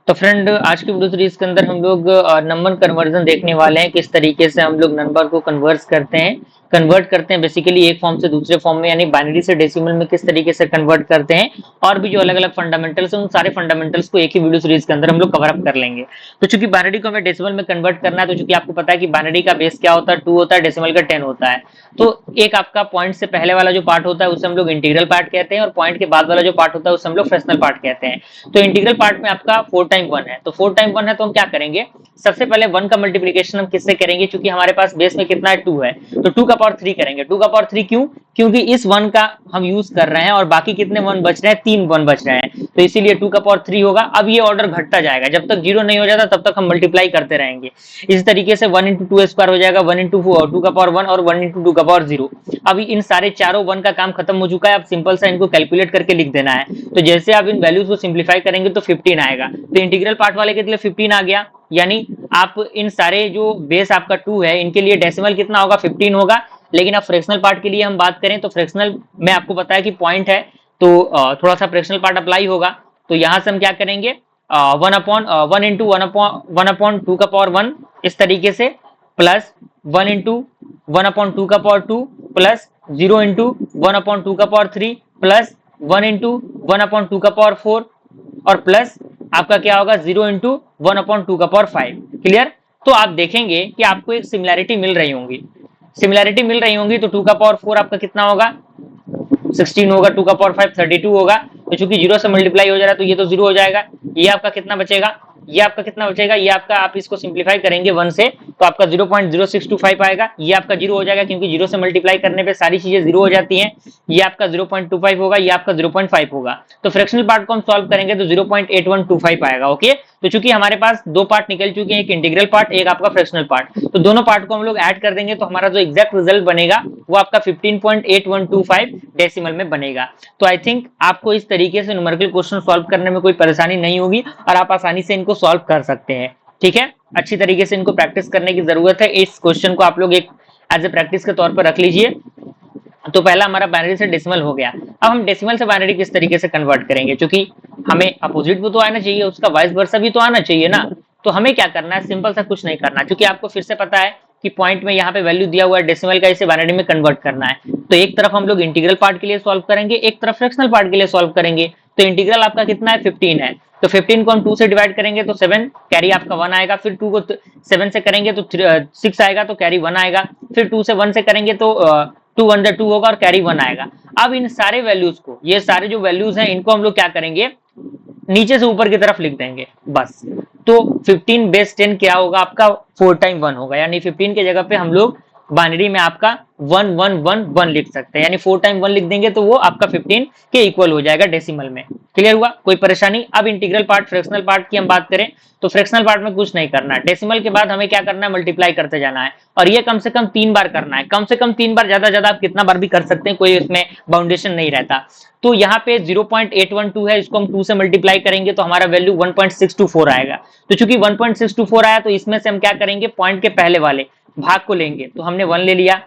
तो फ्रेंड आज की वीडियो सीरीज के अंदर हम लोग नंबर कन्वर्जन देखने वाले हैं। किस तरीके से हम लोग नंबर को कन्वर्ट करते हैं बेसिकली एक फॉर्म से दूसरे फॉर्म में, यानी बाइनरी से डेसिमल में किस तरीके से कन्वर्ट करते हैं, और भी जो अलग अलग फंडामेंटल्स हैं उन सारे फंडामेंटल्स को एक ही वीडियो सीरीज के अंदर हम लोग कवर अप कर लेंगे। तो चूंकि बाइनरी को हमें डेसिमल में कन्वर्ट करना है, तो चूंकि आपको पता है कि बाइनरी का बेस क्या होता है, 2 होता है, डेसिमल का 10 होता है। तो एक आपका पॉइंट से पहले वाला जो पार्ट होता है उसे हम लोग इंटीग्रल पार्ट कहते हैं, और पॉइंट के बाद वाला जो पार्ट होता है उसे हम लोग फ्रैक्शनल पार्ट कहते हैं। तो इंटीग्रल पार्ट में आपका 4 टाइम 1 है, तो 4 टाइम 1 है, तो हम क्या करेंगे, सबसे पहले 1 का मल्टीप्लिकेशन हम किससे करेंगे, क्योंकि हमारे पास बेस में कितना है, 2 है, तो 2 का पावर 3 करेंगे। 2 का पावर 3 क्यों, क्योंकि इस 1 का हम यूज कर रहे हैं और बाकी कितने 1 बच रहे हैं, 3 1 बच रहे हैं, तो इसीलिए 2 का पावर 3 होगा। अब ये ऑर्डर घटता जाएगा, जब तक 0 नहीं हो जाता तब तक हम मल्टीप्लाई करते रहेंगे। इस तरीके से 1 इंटू 2 स्क्वायर हो जाएगा, 1 इंटू 2 का पावर 1 और 1 इंटू 2 का पावर 0। अभी इन सारे चारों 1 का काम खत्म हो चुका है, अब सिंपल सा इनको कैलकुलेट करके लिख देना है। तो जैसे आप इन वैल्यूज को सिंप्लीफाई करेंगे तो 15 आएगा, तो इंटीग्रल पार्ट वाले के लिए 15 आ गया, यानी आप इन सारे जो बेस आपका 2 है इनके लिए डेसिमल कितना होगा, 15 होगा। लेकिन अब फ्रैक्शनल पार्ट के लिए हम बात करें तो फ्रैक्शनल में आपको पता है कि पॉइंट है, तो थोड़ा सा फ्रैक्शनल पार्ट अप्लाई होगा। तो यहां से हम क्या करेंगे, 1 इंटू 1/2 का पावर 1 इस तरीके से, प्लस 1 इंटू 1/2 का पावर 2, प्लस 0 इंटू 1/2 का पावर 3, प्लस 1 इंटू 1/2 का पावर 4, और प्लस आपका क्या होगा, 0 इंटू 1/2 का पावर 5। क्लियर। तो आप देखेंगे कि आपको एक सिमिलैरिटी मिल रही होंगी, तो 2 का पावर 4 आपका कितना होगा, 16 होगा, 2 का पावर 5 32 होगा। तो चूंकि 0 से मल्टीप्लाई हो जा रहा है तो ये तो 0 हो जाएगा। ये आपका कितना बचेगा, ये आपका आप इसको सिंप्लीफाई करेंगे 1 से तो आपका 0.0625 आएगा। ये आपका 0 हो जाएगा, क्योंकि 0 से मल्टीप्लाई करने पे सारी चीजें 0 हो जाती हैं। ये आपका 0.25 होगा, ये आपका 0.5 होगा। तो फ्रैक्शनल पार्ट को हम सॉल्व करेंगे तो 0.8125 आएगा। ओके, तो चूंकि हमारे पास दो पार्ट निकल चुके हैं, एक इंटीग्रल पार्ट, एक आपका फ्रैक्शनल पार्ट, तो दोनों पार्ट को हम लोग ऐड कर देंगे तो हमारा जो एग्जैक्ट रिजल्ट बनेगा वो आपका 15.8125 डेसिमल में बनेगा। तो आई थिंक आपको इस तरीके से न्यूमेरिकल क्वेश्चन सॉल्व करने में कोई परेशानी नहीं होगी और आप आसानी से इनको सॉल्व कर सकते हैं। ठीक है, अच्छी तरीके से इनको प्रैक्टिस करने की जरूरत है। इस क्वेश्चन को आप लोग एक एज ए प्रैक्टिस के तौर पर रख लीजिए। तो पहला हमारा बाइनरी से डेसिमल हो गया। अब हम डेसिमल से बाइनरी किस तरीके से कन्वर्ट करेंगे, क्योंकि हमें अपोजिट भी तो आना चाहिए, उसका वाइस वर्सा भी तो आना चाहिए ना। तो हमें क्या करना है, सिंपल सा कुछ नहीं करना, क्योंकि आपको फिर से पता है कि पॉइंट में यहाँ पे वैल्यू दिया हुआ है डेसिमल का, इसे बाइनरी में कन्वर्ट करना है। तो एक तरफ हम लोग इंटीग्रल पार्ट के लिए सॉल्व करेंगे, एक तरफ फ्रैक्शनल पार्ट के लिए सॉल्व करेंगे। तो इंटीग्रल आपका कितना है, 15 है, तो 15 को हम 2 से डिवाइड करेंगे तो 7, कैरी आपका 1 आएगा। फिर 2 को 7 से करेंगे तो 6 आएगा, तो कैरी 1 आएगा। फिर 2 से 1 से करेंगे तो 2 1 2 होगा और कैरी 1 आएगा। अब इन सारे वैल्यूज को, ये सारे जो वैल्यूज हैं इनको हम लोग क्या करेंगे, नीचे से ऊपर की तरफ लिख देंगे बस। तो 15 बेस 10 क्या होगा आपका, 4 टाइम 1 होगा, यानी 15 के जगह पे हम लोग बाइनरी में आपका 1 1 1 1 लिख सकते हैं, यानी 4 टाइम 1 लिख देंगे तो वो आपका 15 के इक्वल हो जाएगा डेसिमल में। क्लियर हुआ, कोई परेशानी। अब इंटीग्रल पार्ट फ्रैक्शनल पार्ट की हम बात करें तो फ्रैक्शनल पार्ट में कुछ नहीं करना है, डेसिमल के बाद हमें क्या करना है, मल्टीप्लाई करते जाना है, और ये कम से कम 3 बार करना है, कम से कम 3 बार, ज्यादा ज्यादा आप कितना बार भी कर सकते हैं, कोई इसमें बाउंडेशन नहीं रहता। तो यहाँ पे 0.812 है, इसको हम 2 से मल्टीप्लाई करेंगे तो हमारा वैल्यू 1.624 आएगा। तो चूंकि 1.624 आया तो इसमें से हम क्या करेंगे, पॉइंट के पहले वाले भाग को लेंगे, तो हमने 1 ले लिया।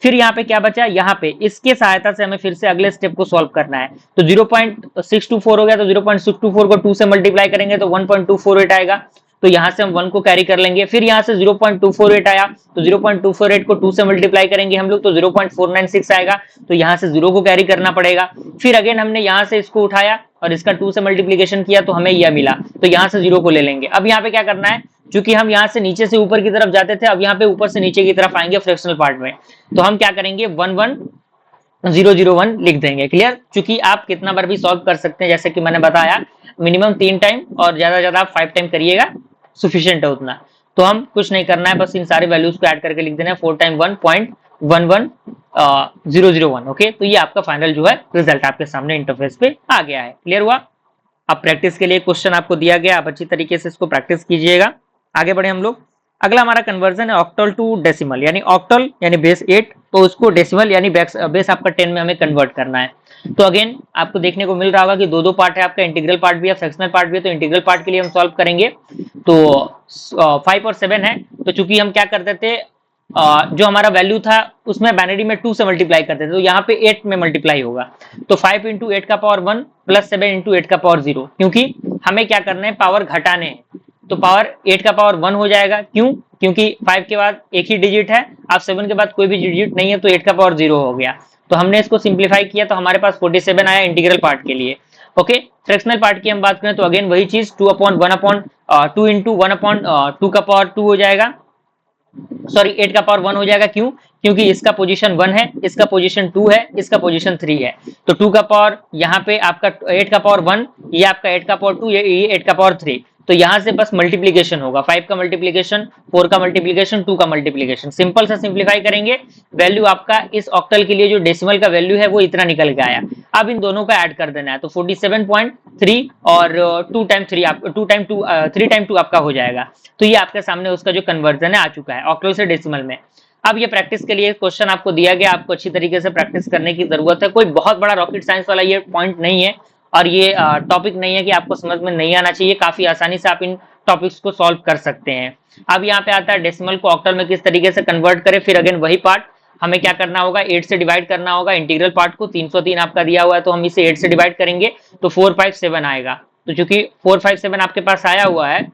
फिर यहाँ पे क्या बचा, यहाँ पे इसके सहायता से हमें फिर से अगले स्टेप को सॉल्व करना है। तो 0.624 हो गया, तो 0.624 को 2 से मल्टीप्लाई करेंगे तो 1.248 आएगा। तो यहाँ से हम 1 को कैरी कर लेंगे। फिर यहाँ से 0.248 आया, तो 0.248 को 2 से मल्टीप्लाई करेंगे हम लोग तो 0.496 आएगा, तो यहाँ से 0 को कैरी करना पड़ेगा। फिर अगेन हमने यहाँ से इसको उठाया और इसका 2 से मल्टीप्लीकेशन किया तो हमें यह मिला, तो यहाँ से 0 को ले लेंगे। अब यहाँ पे क्या करना है, क्योंकि हम यहाँ से नीचे से ऊपर की तरफ जाते थे, अब यहाँ पे ऊपर से नीचे की तरफ आएंगे फ्रैक्शनल पार्ट में, तो हम क्या करेंगे, 11001 लिख देंगे। क्लियर, क्योंकि आप कितना बार भी सॉल्व कर सकते हैं, जैसे कि मैंने बताया मिनिमम 3 टाइम और ज्यादा ज्यादा आप 5 टाइम करिएगा, सुफिशियंट है उतना। तो हम कुछ नहीं करना है, बस इन सारे वैल्यूज को ऐड करके लिख देना है, 4 टाइम 1.11001। ओके, तो ये आपका फाइनल जो है रिजल्ट आपके सामने इंटरफेस पे आ गया है। क्लियर हुआ। अब प्रैक्टिस के लिए क्वेश्चन आपको दिया गया, आप अच्छी तरीके से इसको प्रैक्टिस कीजिएगा। आगे बढ़े हम लोग। अगला हमारा कन्वर्जन है ऑक्टल टू डेसिमल, यानी ऑक्टल यानी बेस 8, तो उसको डेसिमल यानी बेस आपका 10 में हमें कन्वर्ट करना है। तो अगेन आपको देखने को मिल रहा होगा कि दो पार्ट है आपका, इंटीग्रल पार्ट भी है, फ्रैक्शनल पार्ट भी है। तो इंटीग्रल पार्ट के लिए हम सॉल्व करेंगे तो 5 और 7 है, तो चूंकि हम क्या करते थे, जो हमारा वैल्यू था उसमें बाइनरी में 2 से मल्टीप्लाई करते थे, तो यहाँ पे 8 में मल्टीप्लाई होगा। तो 5 इंटू 8 का पावर 1 प्लस 7 इंटू 8 का पावर 0, क्योंकि हमें क्या करना है, पावर घटाने हैं। तो पावर 8 का पावर 1 हो जाएगा, क्यों? क्योंकि 5 के बाद एक ही डिजिट है, अब 7 के बाद कोई भी डिजिट नहीं है, तो 8 का पावर 0 हो गया। तो हमने इसको सिंप्लीफाई किया तो हमारे पास 47 आया इंटीग्रल पार्ट के लिए। ओके, फ्रैक्शनल पार्ट की हम बात करें तो अगेन वही चीज 2 अपॉन 1 अपॉन 2 इंटू 1 अपॉन 2 का पावर 2 हो जाएगा, सॉरी 8 का पावर 1 हो जाएगा। क्यों? क्योंकि इसका पोजीशन 1 है, इसका पोजीशन 2 है, इसका पोजीशन 3 है। तो 2 का पावर यहाँ पे आपका 8 का पावर 1, ये आपका 8 का पावर 2, ये 8 का पावर 3। तो यहाँ से बस मल्टीप्लीकेशन होगा, 5 का मल्टीप्लीकेशन, 4 का मल्टीप्लीकेशन, 2 का मल्टीप्लीकेशन। सिंपल सा सिंप्लीफाई करेंगे, वैल्यू आपका इस ऑक्टल के लिए जो डेसिमल का वैल्यू है वो इतना निकल के आया। अब इन दोनों का ऐड कर देना है, तो 47.3 और 2 टाइम 3 आप 2 टाइम 2 3 टाइम 2 आपका हो जाएगा। तो ये आपके सामने उसका जो कन्वर्जन है आ चुका है ऑक्टल से डेसिमल में। अब ये प्रैक्टिस के लिए क्वेश्चन आपको दिया गया, आपको अच्छी तरीके से प्रैक्टिस करने की जरूरत है। कोई बहुत बड़ा रॉकेट साइंस वाला ये पॉइंट नहीं है और ये टॉपिक नहीं है कि आपको समझ में नहीं आना चाहिए, काफी आसानी से आप इन टॉपिक्स को सॉल्व कर सकते हैं। अब यहाँ पे आता है डेसिमल को ऑक्टल में किस तरीके से कन्वर्ट करें। फिर अगेन वही पार्ट, हमें क्या करना होगा, 8 से डिवाइड करना होगा इंटीग्रल पार्ट को। 303 आपका दिया हुआ है तो हम इसे 8 से डिवाइड करेंगे तो 457 आएगा। तो चूंकि 457 आपके पास आया हुआ है,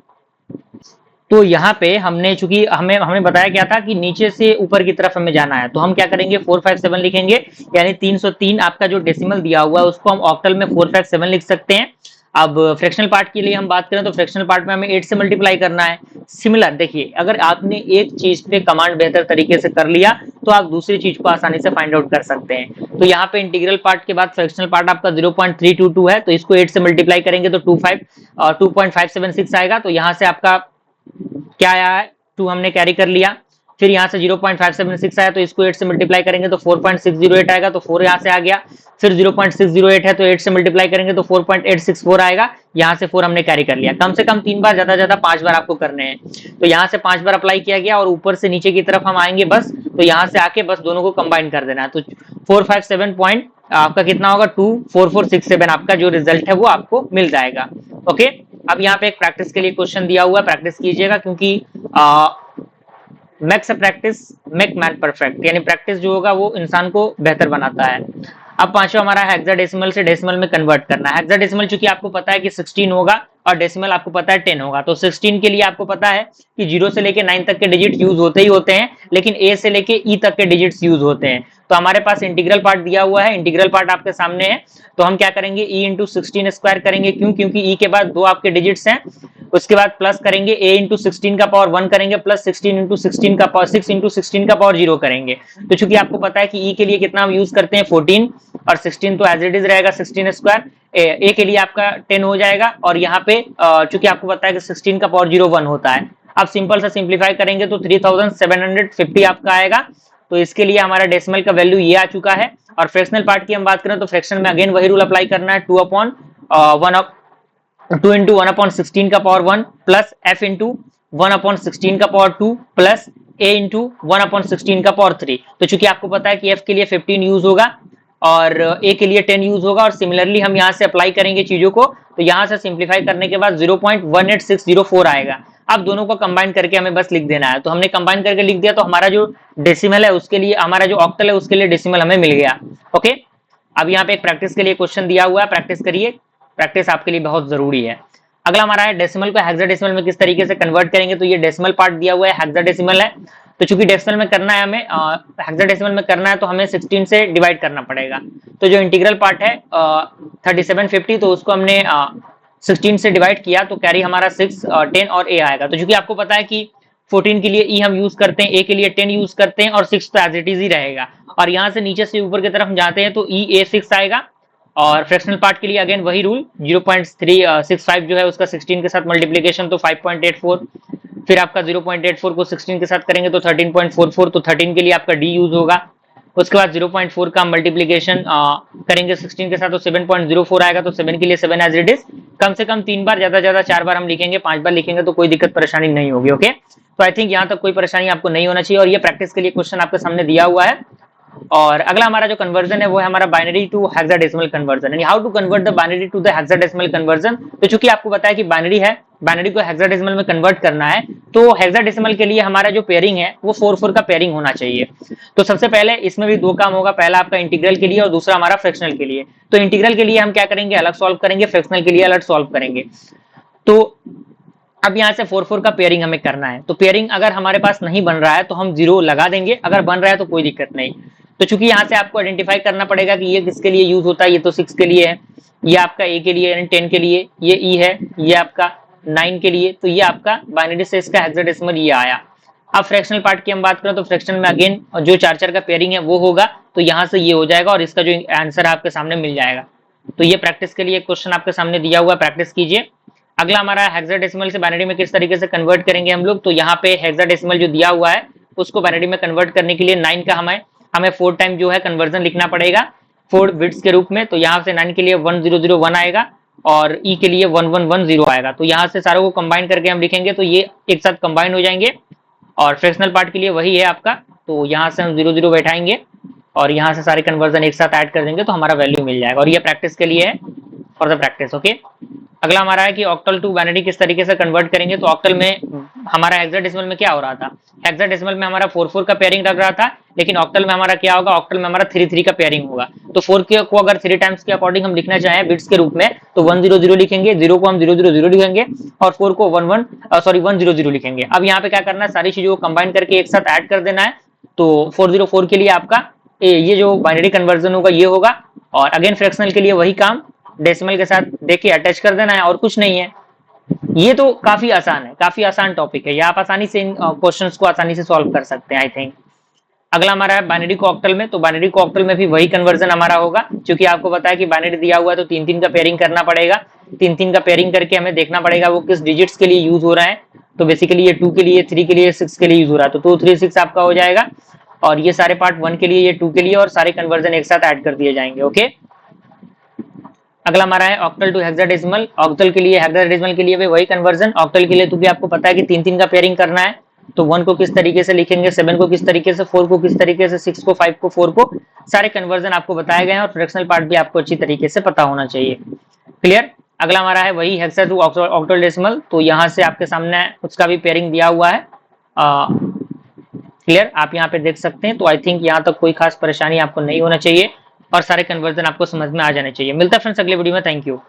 तो यहाँ पे हमने चूंकि हमें बताया क्या था कि नीचे से ऊपर की तरफ हमें जाना है, तो हम क्या करेंगे 457 लिखेंगे, यानी 303 आपका जो डेसिमल दिया हुआ है उसको हम ऑक्टल में 457 लिख सकते हैं। अब फ्रैक्शनल पार्ट के लिए हम बात करें तो फ्रैक्शनल पार्ट में हमें 8 से मल्टीप्लाई करना है। सिमिलर देखिए, अगर आपने एक चीज पे कमांड बेहतर तरीके से कर लिया तो आप दूसरी चीज को आसानी से फाइंड आउट कर सकते हैं। तो यहाँ पे इंटीग्रल पार्ट के बाद फ्रैक्शनल पार्ट आपका 0.322 है, तो इसको 8 से मल्टीप्लाई करेंगे तो 2.576 आएगा। तो यहाँ से आपका क्या आया है, 2 हमने कैरी कर लिया। फिर यहाँ से 0.576 आया तो इसको 8 से मल्टीप्लाई करेंगे तो 4.608 आएगा, तो 4 यहाँ से आ गया। फिर 0.608 है तो 8 से मल्टीप्लाई करेंगे तो 4.864 आएगा, यहाँ से 4 हमने कैरी कर लिया। कम से कम 3 बार, ज्यादा ज्यादा 5 बार आपको करने हैं। तो यहाँ से 5 बार अप्लाई किया गया और ऊपर से नीचे की तरफ हम आएंगे बस, तो यहाँ से आके बस दोनों को कंबाइन कर देना है। तो 457 पॉइंट आपका कितना होगा, 24467 आपका जो रिजल्ट है वो आपको मिल जाएगा। ओके, अब यहाँ पे एक प्रैक्टिस के लिए क्वेश्चन दिया हुआ है, प्रैक्टिस कीजिएगा, क्योंकि max practice make man perfect, यानी प्रैक्टिस जो होगा वो इंसान को बेहतर बनाता है। अब पांचवा हमारा हेक्साडेसिमल से डेसिमल में कन्वर्ट करना है। हेक्साडेसिमल चूंकि आपको पता है कि 16 होगा और डेसिमल आपको पता है 10 होगा, तो 16 के लिए आपको पता है कि 0 से लेके 9 तक के डिजिट यूज होते ही होते हैं, लेकिन ए से लेके ई तक के डिजिट्स यूज होते हैं। तो हमारे पास इंटीग्रल पार्ट दिया हुआ है, इंटीग्रल पार्ट आपके सामने है, तो हम क्या करेंगे e इंटू 16 स्क्वायर करेंगे। क्यों? क्योंकि e के बाद 2 आपके डिजिट्स हैं, उसके बाद प्लस करेंगे a इंटू 16 का पावर 1 करेंगे, प्लस 16 इंटू 16 का पावर 6 इंटू 16 का पावर 0 करेंगे। तो चूंकि आपको पता है कि e के लिए कितना हम यूज करते हैं 14, और 16 तो एज इट इज रहेगा 16 स्क्वायर, a के लिए आपका 10 हो जाएगा, और यहाँ पे चूंकि आपको पता है कि 16 का पावर 0 1 होता है। अब सिंपल सा सिंप्लीफाई करेंगे तो 3750 आपका आएगा। तो इसके लिए हमारा डेसिमल का वैल्यू ये आ चुका है। और फ्रैक्शनल पार्ट की हम बात करें तो फ्रैक्शन में अगेन वही रूल अप्लाई करना है, 2 इंटू 1 अपॉन 16 का power 1 plus f into 1 upon 16 का power 2 plus a into 1 upon 16 का पावर 3। तो चूंकि आपको पता है कि f के लिए 15 यूज होगा और a के लिए 10 यूज होगा, और सिमिलरली हम यहाँ से अप्लाई करेंगे चीजों को, तो यहाँ से सिंप्लीफाई करने के बाद 0.18604 आएगा। अब दोनों को कंबाइन करके हमें बस लिख देना है, तो हमने कंबाइन करके लिख दिया, तो हमारा जो डेसिमल है उसके लिए, हमारा जो ऑक्टल है उसके लिए डेसिमल हमें मिल गया। ओके, अब यहाँ पे एक प्रैक्टिस के लिए क्वेश्चन दिया हुआ है, प्रैक्टिस करिए, प्रैक्टिस आपके लिए बहुत जरूरी है। अगला हमारा है डेसिमल को हेक्साडेसिमल में किस तरीके से कन्वर्ट करेंगे। तो ये डेसिमल पार्ट दिया हुआ है, हेक्साडेसिमल है, तो चूंकि डेसिमल में करना है हमें, हेक्साडेसिमल में करना है तो हमें 16 से डिवाइड करना पड़ेगा। तो जो इंटीग्रल पार्ट है 3750, तो उसको हमने 16 से डिवाइड किया तो कैरी हमारा 6 10 और a आएगा। तो चूंकि आपको पता है कि 14 के लिए e हम यूज करते हैं, a के लिए 10 यूज करते हैं, और 6 तो एज इट इज ही रहेगा। और यहाँ से नीचे से ऊपर की तरफ जाते हैं तो e a 6 आएगा। और फ्रैक्शनल पार्ट के लिए अगेन वही रूल, 0.365 जो है उसका 16 के साथ मल्टीप्लीकेशन तो 5.84, फिर आपका 0.84 को 16 के साथ करेंगे तो 13.44, तो 13 के लिए आपका d यूज होगा। उसके बाद 0.4 का मल्टीप्लीकेशन करेंगे 16 के साथ तो 7.04 आएगा, तो 7 के लिए 7 एज इट इज। कम से कम 3 बार, ज्यादा ज्यादा 4 बार हम लिखेंगे, 5 बार लिखेंगे तो कोई दिक्कत परेशानी नहीं होगी। ओके, तो आई थिंक यहाँ तक कोई परेशानी आपको नहीं होना चाहिए। और ये प्रैक्टिस के लिए क्वेश्चन आपके सामने दिया हुआ है, और अगला हमारा जो कन्वर्जन है वो है हमारा बाइनरी टू हेक्साडेसिमल कन्वर्जन। यानी how to convert the binary to the hexadecimal conversion. तो चूंकि आपको बताया कि बाइनरी है, बाइनरी को हेक्साडेसिमल में कन्वर्ट करना है, तो हेक्साडेसिमल के लिए हमारा जो पेयरिंग है वो 4-4 का पेयरिंग होना चाहिए। तो सबसे पहले इसमें भी दो काम होगा, पहला आपका इंटीग्रल के लिए और दूसरा हमारा फ्रैक्शनल के लिए। तो इंटीग्रल के लिए हम क्या करेंगे, अलग सॉल्व करेंगे, फ्रैक्शनल के लिए अलग सॉल्व करेंगे। तो अब यहाँ से 4-4 का पेयरिंग हमें करना है। तो पेयरिंग अगर हमारे पास नहीं बन रहा है तो हम 0 लगा देंगे, अगर बन रहा है तो कोई दिक्कत नहीं। तो चूंकि यहाँ से आपको आइडेंटिफाई करना पड़ेगा कि ये किसके लिए यूज होता है, ये तो 6 के लिए है, ये आपका ए के लिए, 10 के लिए, ये ई है, ये आपका 9 के लिए। तो ये आपका बाइनरी से इसका हेक्साडेसिमल ये आया। अब फ्रैक्शनल पार्ट की हम बात करें तो फ्रैक्शनल में अगेन जो 4-4 का पेयरिंग है वो होगा, तो यहाँ से ये हो जाएगा और इसका जो आंसर है आपके सामने मिल जाएगा। तो ये प्रैक्टिस के लिए क्वेश्चन आपके सामने दिया हुआ, प्रैक्टिस कीजिए। अगला हमारा हेक्साडेसिमल से बाइनरी में किस तरीके से कन्वर्ट करेंगे हम लोग। तो यहाँ पे हेक्साडेसिमल जो दिया हुआ है उसको बाइनरी में कन्वर्ट करने के लिए 9 का हमें 4 टाइम जो है कन्वर्जन लिखना पड़ेगा 4 बिट्स के रूप में। तो यहाँ से 9 के लिए 1001 आएगा और ई के लिए 1110 आएगा। तो यहाँ से सारों को कंबाइन करके हम लिखेंगे तो ये एक साथ कंबाइन हो जाएंगे। और फ्रैक्शनल पार्ट के लिए वही है आपका, तो यहाँ से हम 00 बैठाएंगे और यहाँ से सारे कन्वर्जन एक साथ ऐड कर देंगे तो हमारा वैल्यू मिल जाएगा। और ये प्रैक्टिस के लिए है, फॉर द प्रैक्टिस। ओके, अगला हमारा है कि ऑक्टल टू बाइनरी किस तरीके से कन्वर्ट करेंगे। तो ऑक्टल में हमारा हेक्साडेसिमल में क्या हो रहा था, हेक्साडेसिमल में हमारा 4-4 का पेयरिंग लग रहा था, लेकिन ऑक्टल में हमारा क्या होगा, ऑक्टल में हमारा 3-3 का पेयरिंग होगा। तो 4 को अगर 3 टाइम्स के अकॉर्डिंग हम लिखना चाहें बिट्स के रूप में तो 100 लिखेंगे, 0 को हम 000 लिखेंगे और 4 को 100 लिखेंगे। अब यहाँ पे क्या करना है, सारी चीजों को कंबाइन करके एक साथ ऐड कर देना है। तो 404 के लिए आपका ये जो बाइनरी कन्वर्जन होगा ये होगा। और अगेन फ्रैक्शनल के लिए वही काम, डेसिमल के साथ देखिए अटैच कर देना है और कुछ नहीं है। ये तो काफी आसान है, काफी आसान टॉपिक है, ये आप आसानी से इन क्वेश्चंस को आसानी से सॉल्व कर सकते हैं आई थिंक। अगला हमारा है बाइनरी को ऑक्टल में। तो बाइनरी को ऑक्टल में भी वही कन्वर्जन हमारा होगा, क्योंकि आपको पता है कि बाइनरी दिया हुआ है तो 3-3 का पेयरिंग करना पड़ेगा। 3-3 का पेयरिंग करके हमें देखना पड़ेगा वो किस डिजिट्स के लिए यूज हो रहा है। तो बेसिकली ये 2 के लिए, 3 के लिए, 6 के लिए यूज हो रहा है। तो 2 3 6 आपका हो जाएगा और ये सारे पार्ट 1 के लिए, ये 2 के लिए और सारे कन्वर्जन एक साथ ऐड कर दिए जाएंगे। ओके, अगला हमारा है ऑक्टल टू हेक्साडेसिमल। ऑक्टल के लिए, हेक्साडेसिमल के लिए भी वही कन्वर्जन। ऑक्टल के लिए तो भी आपको पता है कि 3-3 का पेयरिंग करना है। तो 1 को किस तरीके से लिखेंगे, 7 को किस तरीके से, 4 को किस तरीके से, 6 को, 5 को, 4 को, सारे कन्वर्जन आपको बताए गए हैं और फ्रैक्शनल पार्ट भी आपको अच्छी तरीके से पता होना चाहिए। क्लियर। अगला हमारा है वही हेक्सा टू ऑक्टोडेसिमल। तो यहाँ से आपके सामने उसका भी पेयरिंग दिया हुआ है। क्लियर, आप यहाँ पे देख सकते हैं। तो आई थिंक यहाँ तक कोई खास परेशानी आपको नहीं होना चाहिए और सारे कन्वर्जन आपको समझ में आ जाने चाहिए। मिलता है फ्रेंड्स अगले वीडियो में, थैंक यू।